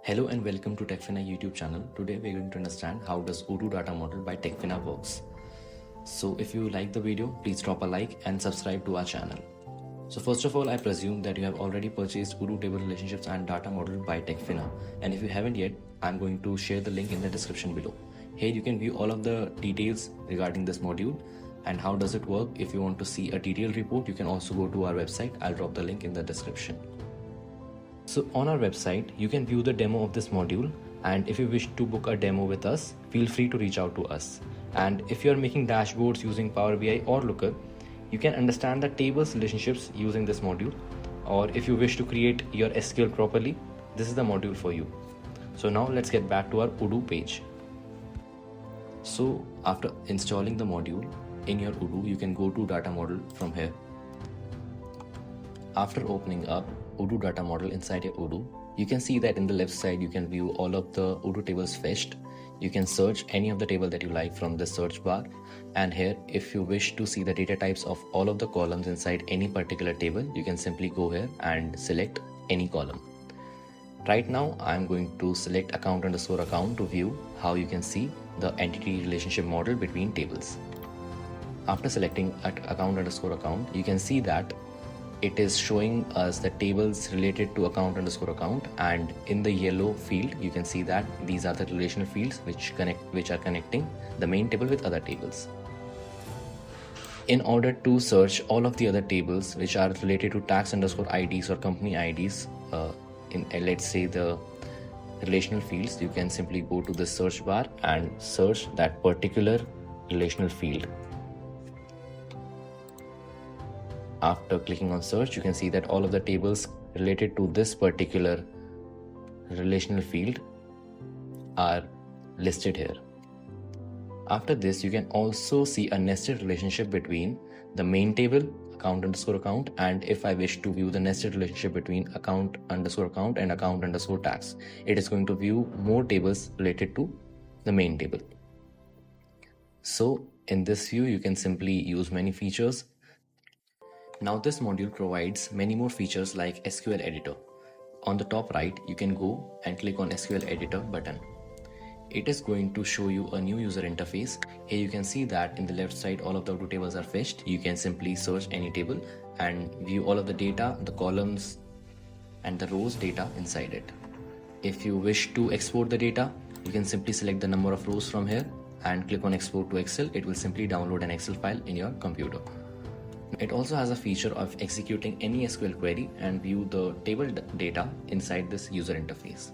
Hello and welcome to Techfinna YouTube channel. Today we're going to understand how does Odoo data model by Techfinna works. So if you like the video, please drop a like and subscribe to our channel. So first of all, I presume that you have already purchased Odoo table relationships and data model by Techfinna. And if you haven't yet, I'm going to share the link in the description below. Here you can view all of the details regarding this module and how does it work. If you want to see a detailed report, you can also go to our website. I'll drop the link in the description. So on our website, you can view the demo of this module, and if you wish to book a demo with us, feel free to reach out to us. And if you are making dashboards using Power BI or Looker, you can understand the tables relationships using this module. Or if you wish to create your SQL properly, this is the module for you. So now let's get back to our Odoo page. So after installing the module in your Odoo, you can go to data model from here. After opening up Odoo data model inside your Odoo, you can see that in the left side you can view all of the Odoo tables fetched. You can search any of the table that you like from the search bar, and here if you wish to see the data types of all of the columns inside any particular table, you can simply go here and select any column. Right now I'm going to select account_account to view how you can see the entity relationship model between tables. After selecting account_account, you can see that it is showing us the tables related to account_account, and in the yellow field you can see that these are the relational fields which are connecting the main table with other tables. In order to search all of the other tables which are related to tax_IDs or company IDs in let's say the relational fields, you can simply go to the search bar and search that particular relational field. After clicking on search, you can see that all of the tables related to this particular relational field are listed here. After this, you can also see a nested relationship between the main table, account_account, and if I wish to view the nested relationship between account_account and account_tax, it is going to view more tables related to the main table. So in this view, you can simply use many features. Now this module provides many more features like SQL editor. On the top right, you can go and click on SQL editor button. It is going to show you a new user interface. Here you can see that in the left side all of the Odoo tables are fetched. You can simply search any table and view all of the data, the columns and the rows data inside it. If you wish to export the data, you can simply select the number of rows from here and click on export to Excel. It will simply download an Excel file in your computer. It also has a feature of executing any SQL query and view the table data inside this user interface.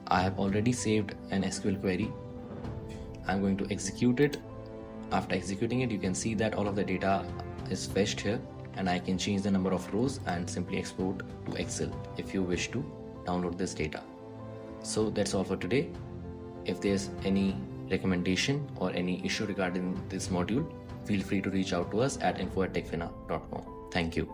I have already saved an SQL query. I'm going to execute it. After executing it, you can see that all of the data is fetched here, and I can change the number of rows and simply export to Excel if you wish to download this data. So that's all for today. If there's any recommendation or any issue regarding this module, feel free to reach out to us at info@techfinna.com. Thank you.